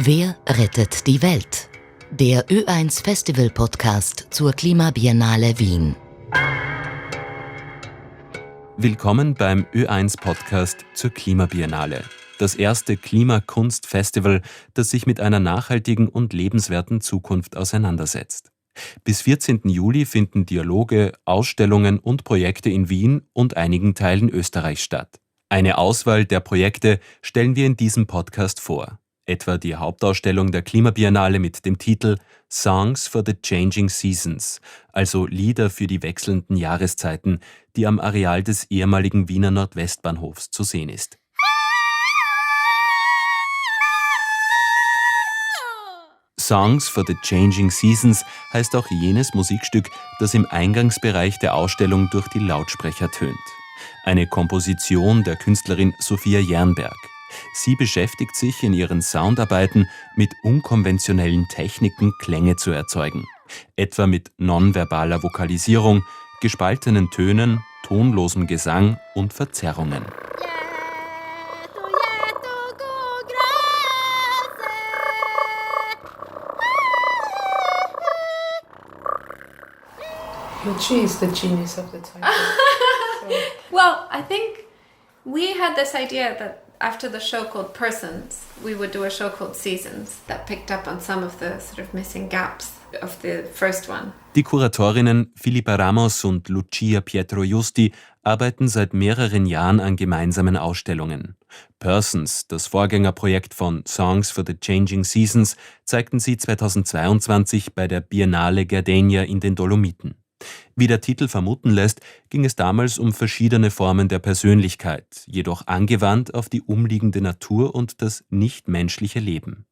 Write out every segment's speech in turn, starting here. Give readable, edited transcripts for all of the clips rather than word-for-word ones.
Wer rettet die Welt? Der Ö1 Festival Podcast zur Klima Biennale Wien. Willkommen beim Ö1 Podcast zur Klima Biennale. Das erste Klimakunst-Festival, das sich mit einer nachhaltigen und lebenswerten Zukunft auseinandersetzt. Bis 14. Juli finden Dialoge, Ausstellungen und Projekte in Wien und einigen Teilen Österreichs statt. Eine Auswahl der Projekte stellen wir in diesem Podcast vor. Etwa die Hauptausstellung der Klima Biennale mit dem Titel Songs for the Changing Seasons, also Lieder für die wechselnden Jahreszeiten, die am Areal des ehemaligen Wiener Nordwestbahnhofs zu sehen ist. Songs for the Changing Seasons heißt auch jenes Musikstück, das im Eingangsbereich der Ausstellung durch die Lautsprecher tönt. Eine Komposition der Künstlerin Sophia Jernberg. Sie beschäftigt sich in ihren Soundarbeiten mit unkonventionellen Techniken, Klänge zu erzeugen. Etwa mit nonverbaler Vokalisierung, gespaltenen Tönen, tonlosem Gesang und Verzerrungen. She is the genius of the title. Well, I think we had this idea that after the show called Persons, we would do a show called Seasons that picked up on some of the sort of missing gaps of the first one. Die Kuratorinnen Philippa Ramos und Lucia Pietrojusti arbeiten seit mehreren Jahren an gemeinsamen Ausstellungen. Persons, das Vorgängerprojekt von Songs for the Changing Seasons, zeigten sie 2022 bei der Biennale Gardenia in den Dolomiten. Wie der Titel vermuten lässt, ging es damals um verschiedene Formen der Persönlichkeit, jedoch angewandt auf die umliegende Natur und das nichtmenschliche Leben.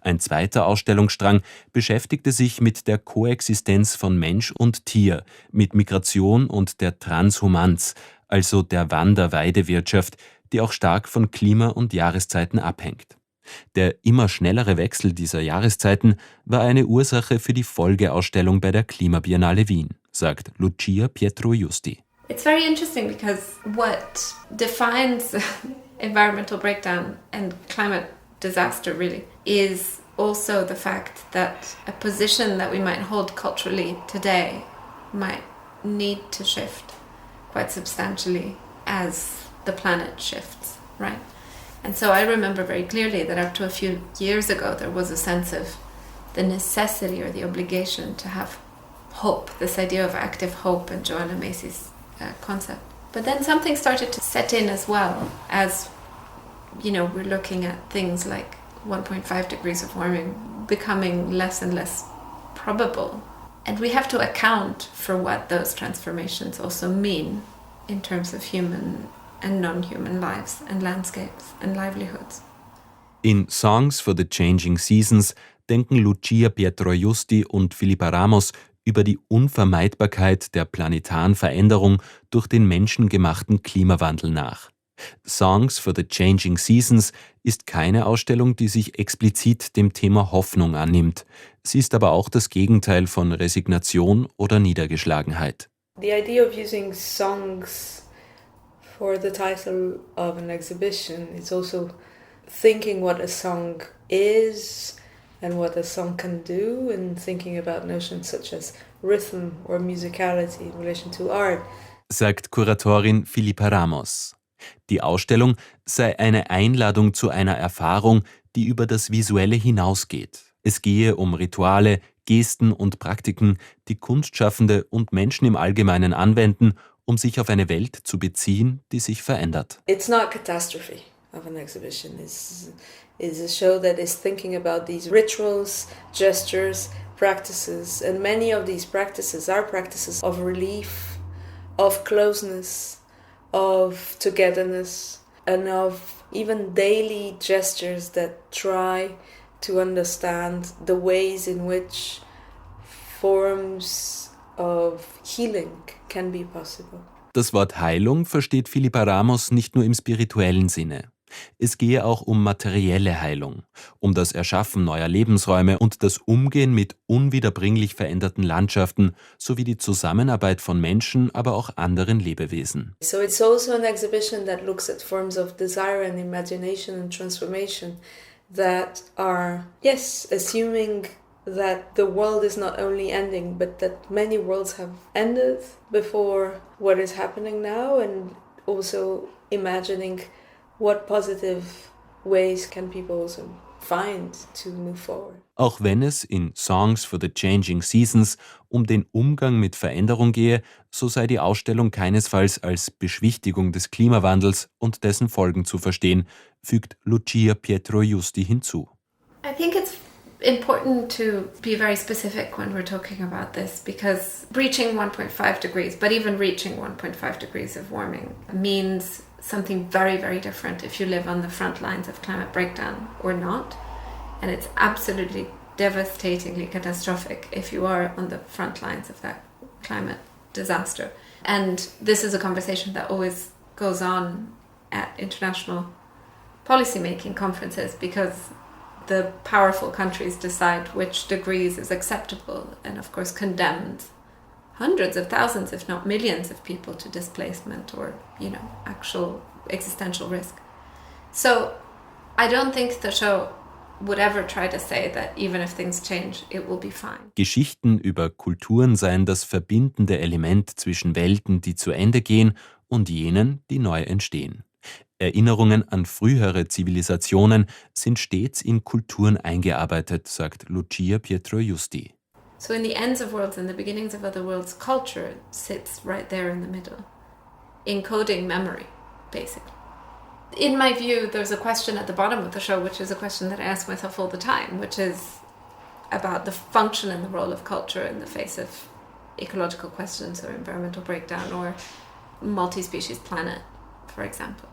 Ein zweiter Ausstellungsstrang beschäftigte sich mit der Koexistenz von Mensch und Tier, mit Migration und der Transhumanz, also der Wander-Weidewirtschaft, die auch stark von Klima und Jahreszeiten abhängt. Der immer schnellere Wechsel dieser Jahreszeiten war eine Ursache für die Folgeausstellung bei der Klima Biennale Wien, sagt Lucia Pietrojusti. It's very interesting because what defines environmental breakdown and climate disaster really is also the fact that a position that we might hold culturally today might need to shift quite substantially as the planet shifts, right? And so I remember very clearly that up to a few years ago there was a sense of the necessity or the obligation to have hope, this idea of active hope and Joanna Macy's concept. But then something started to set in as well as, you know, we're looking at things like 1.5 degrees of warming becoming less and less probable. And we have to account for what those transformations also mean in terms of human and non-human lives and landscapes and livelihoods. In Songs for the Changing Seasons denken Lucia Pietrojusti und Philippa Ramos über die Unvermeidbarkeit der planetaren Veränderung durch den menschengemachten Klimawandel nach. Songs for the Changing Seasons ist keine Ausstellung, die sich explizit dem Thema Hoffnung annimmt. Sie ist aber auch das Gegenteil von Resignation oder Niedergeschlagenheit. The idea of using songs for the title of an exhibition is also thinking what a song is and what a song can do, and thinking about notions such as rhythm or musicality in relation to art. Sagt Kuratorin Philippa Ramos. Die Ausstellung sei eine Einladung zu einer Erfahrung, die über das Visuelle hinausgeht. Es gehe um Rituale, Gesten und Praktiken, die Kunstschaffende und Menschen im Allgemeinen anwenden, um sich auf eine Welt zu beziehen, die sich verändert. It's not catastrophe of an exhibition. It's a show that is thinking about these rituals, gestures, practices, and many of these practices are practices of relief, of closeness, of togetherness, and of even daily gestures that try to understand the ways in which forms of healing can be possible. Das Wort Heilung versteht Philippa Ramos nicht nur im spirituellen Sinne. Es gehe auch um materielle Heilung, um das Erschaffen neuer Lebensräume und das Umgehen mit unwiederbringlich veränderten Landschaften sowie die Zusammenarbeit von Menschen, aber auch anderen Lebewesen. So it's also an exhibition that looks at forms of desire and imagination and transformation that are, yes, assuming that the world is not only ending, but that many worlds have ended before what is happening now, and also imagining what positive ways can people also find to move forward. Auch wenn es in Songs for the Changing Seasons um den Umgang mit Veränderung gehe, so sei die Ausstellung keinesfalls als Beschwichtigung des Klimawandels und dessen Folgen zu verstehen, fügt Lucia Pietrojusti hinzu. I think it's important to be very specific when we're talking about this, because reaching 1.5 degrees, but even reaching 1.5 degrees of warming means something very, very different if you live on the front lines of climate breakdown or not. And it's absolutely devastatingly catastrophic if you are on the front lines of that climate disaster. And this is a conversation that always goes on at international policymaking conferences, because the powerful countries decide which degrees is acceptable, and of course condemns hundreds of thousands, if not millions of people to displacement or, actual existential risk. So I don't think the show would ever try to say that even if things change, it will be fine. Geschichten über Kulturen seien das verbindende Element zwischen Welten, die zu Ende gehen, und jenen, die neu entstehen. Erinnerungen an frühere Zivilisationen sind stets in Kulturen eingearbeitet, sagt Lucia Pietrojusti. So in the ends of worlds and the beginnings of other worlds, culture sits right there in the middle, encoding memory, basically. In my view, there's a question at the bottom of the show, which is a question that I ask myself all the time, which is about the function and the role of culture in the face of ecological questions or environmental breakdown or multi-species planet, for example.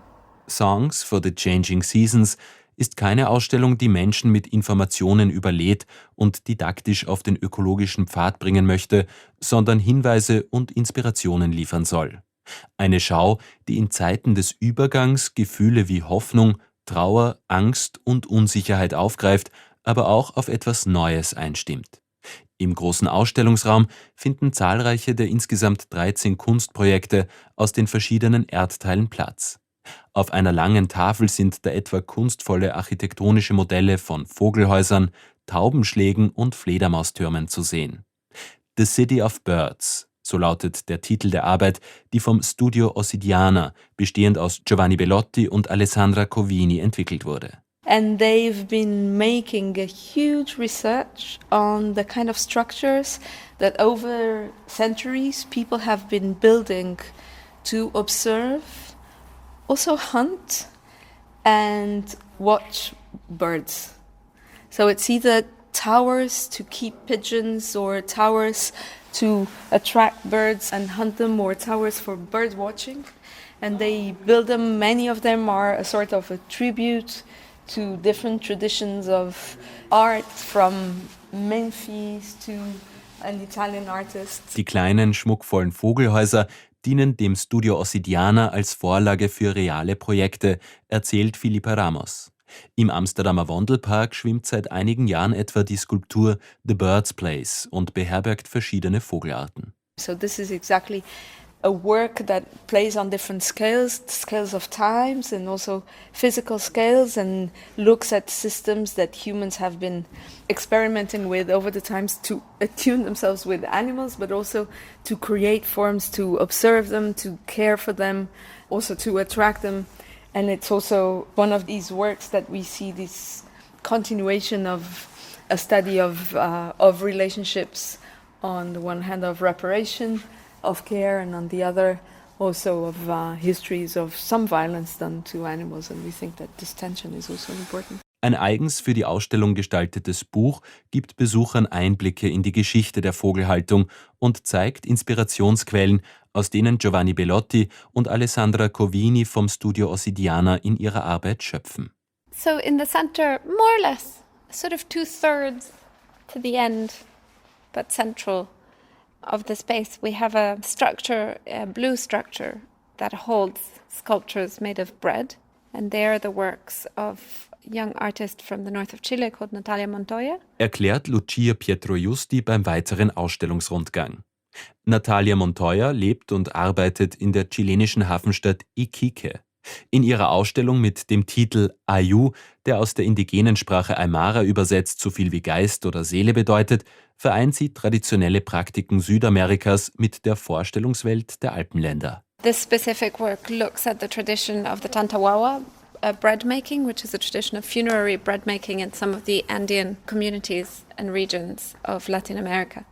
Songs for the Changing Seasons ist keine Ausstellung, die Menschen mit Informationen überlädt und didaktisch auf den ökologischen Pfad bringen möchte, sondern Hinweise und Inspirationen liefern soll. Eine Schau, die in Zeiten des Übergangs Gefühle wie Hoffnung, Trauer, Angst und Unsicherheit aufgreift, aber auch auf etwas Neues einstimmt. Im großen Ausstellungsraum finden zahlreiche der insgesamt 13 Kunstprojekte aus den verschiedenen Erdteilen Platz. Auf einer langen Tafel sind da etwa kunstvolle architektonische Modelle von Vogelhäusern, Taubenschlägen und Fledermaustürmen zu sehen. The City of Birds, so lautet der Titel der Arbeit, die vom Studio Ossidiana, bestehend aus Giovanni Bellotti und Alessandra Covini, entwickelt wurde. And they've been making a huge research on the kind of structures that over centuries people have been building to observe, also hunt and watch birds. So it's either towers to keep pigeons or towers to attract birds and hunt them, or towers for bird watching. And they build them, many of them are a sort of a tribute to different traditions of art, from Memphis to an Italian artist. Die kleinen, schmuckvollen Vogelhäuser dienen dem Studio Ossidiana als Vorlage für reale Projekte, erzählt Filipa Ramos. Im Amsterdamer Vondelpark schwimmt seit einigen Jahren etwa die Skulptur The Bird's Place und beherbergt verschiedene Vogelarten. So this is exactly a work that plays on different scales of times and also physical scales, and looks at systems that humans have been experimenting with over the times to attune themselves with animals, but also to create forms, to observe them, to care for them, also to attract them. And it's also one of these works that we see this continuation of a study of relationships, on the one hand of reparation, of care, and on the other also of histories of some violence done to animals, and we think that this tension is also important. Ein eigens für die Ausstellung gestaltetes Buch gibt Besuchern Einblicke in die Geschichte der Vogelhaltung und zeigt Inspirationsquellen, aus denen Giovanni Bellotti und Alessandra Covini vom Studio Ossidiana in ihrer Arbeit schöpfen. So in the center, more or less, sort of 2/3 to the end, but central of the space, we have a structure, a blue structure, that holds sculptures made of bread. And they are the works of a young artist from the north of Chile called Natalia Montoya. Erklärt Lucia Pietrojusti beim weiteren Ausstellungsrundgang. Natalia Montoya lebt und arbeitet in der chilenischen Hafenstadt Iquique. In ihrer Ausstellung mit dem Titel Ayu, der aus der indigenen Sprache Aymara übersetzt so viel wie Geist oder Seele bedeutet, vereint sie traditionelle Praktiken Südamerikas mit der Vorstellungswelt der Alpenländer. This specific work looks at the tradition of the Tantawawa bread making, which is a tradition of funerary bread making in some of the Andean communities and regions of Latin America.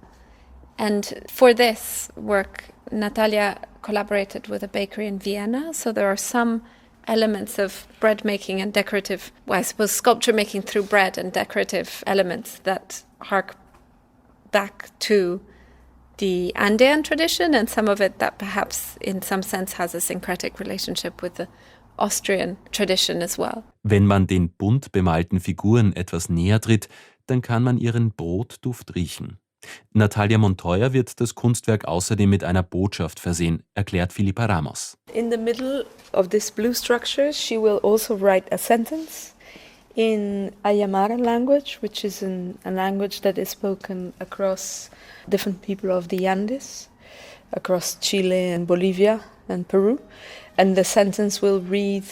And for this work, Natalia collaborated with a bakery in Vienna, so there are some elements of bread making and decorative, well, I suppose sculpture making through bread and decorative elements that hark back to the Andean tradition, and some of it that perhaps in some sense has a syncretic relationship with the Austrian tradition as well. Wenn man den bunt bemalten Figuren etwas näher tritt, dann kann man ihren Brotduft riechen. Natalia Montoya wird das Kunstwerk außerdem mit einer Botschaft versehen, erklärt Filipa Ramos. In the middle of this blue structure, she will also write a sentence in Aymara language, which is a language that is spoken across different people of the Andes, across Chile and Bolivia and Peru. And the sentence will read,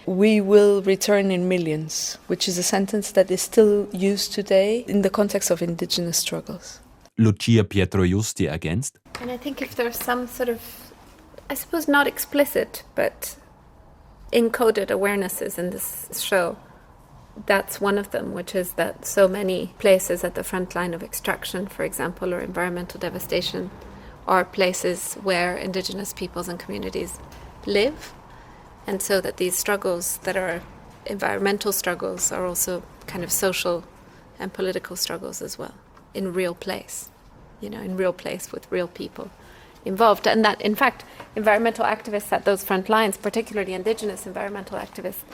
"We will return in millions," which is a sentence that is still used today in the context of indigenous struggles. Lucia Pietrojusti ergänzt: And I think if there's some sort of, I suppose not explicit, but encoded awarenesses in this show, that's one of them, which is that so many places at the front line of extraction, for example, or environmental devastation, are places where indigenous peoples and communities live. And so that these struggles that are environmental struggles are also kind of social and political struggles as well, in real place, in real place with real people involved. And that, in fact, environmental activists at those front lines, particularly indigenous environmental activists,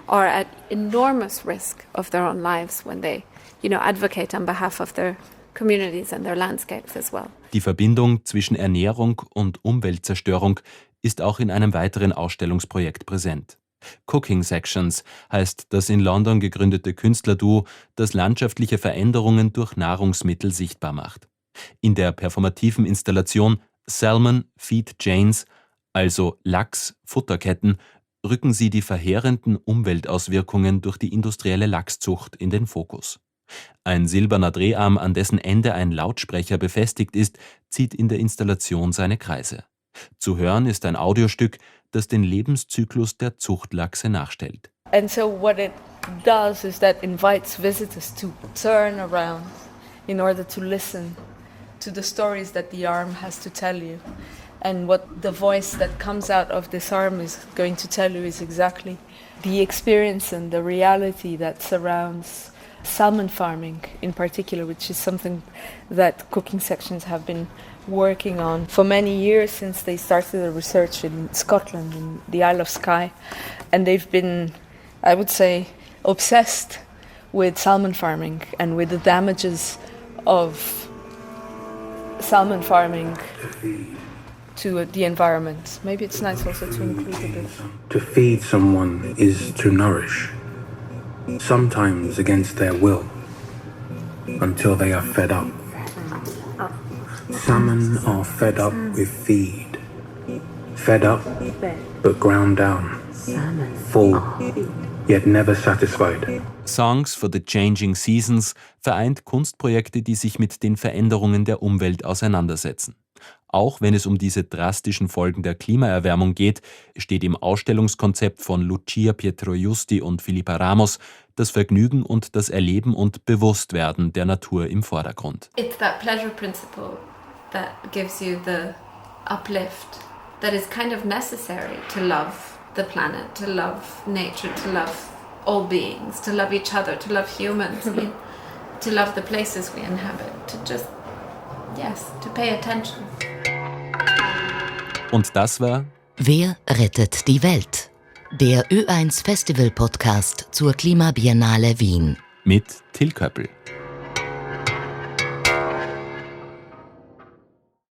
are at enormous risk of their own lives when they, advocate on behalf of their communities and their landscapes as well. Die Verbindung zwischen Ernährung und Umweltzerstörung ist auch in einem weiteren Ausstellungsprojekt präsent. Cooking Sections heißt das in London gegründete Künstlerduo, das landschaftliche Veränderungen durch Nahrungsmittel sichtbar macht. In der performativen Installation Salmon Feed Chains, also Lachs, Futterketten, rücken sie die verheerenden Umweltauswirkungen durch die industrielle Lachszucht in den Fokus. Ein silberner Dreharm, an dessen Ende ein Lautsprecher befestigt ist, zieht in der Installation seine Kreise. Zu hören ist ein Audiostück, das den Lebenszyklus der Zuchtlachse nachstellt. And so what it does is that invites visitors to turn around in order to listen to the stories that the arm has to tell you. And what the voice that comes out of this arm is going to tell you is exactly the experience and the reality that surrounds salmon farming in particular, which is something that Cooking Sections have been working on for many years since they started the research in Scotland, in the Isle of Skye. And they've been, I would say, obsessed with salmon farming and with the damages of salmon farming to the environment. Maybe it's nice also to include a bit. To feed someone is to nourish, sometimes against their will, until they are fed up. Salmon are fed up with feed, fed up but ground down, full yet never satisfied. Songs for the Changing Seasons vereint Kunstprojekte, die sich mit den Veränderungen der Umwelt auseinandersetzen. Auch wenn es um diese drastischen Folgen der Klimaerwärmung geht, steht im Ausstellungskonzept von Lucia Pietrojusti und Filipa Ramos das Vergnügen und das Erleben und Bewusstwerden der Natur im Vordergrund. It's that pleasure principle that gives you the uplift that is kind of necessary to love the planet, to love nature, to love all beings, to love each other, to love humans, to love the places we inhabit, to just, to pay attention. Und das war Wer rettet die Welt? Der Ö1 Festival Podcast zur Klima Biennale Wien. mit Till Köppel.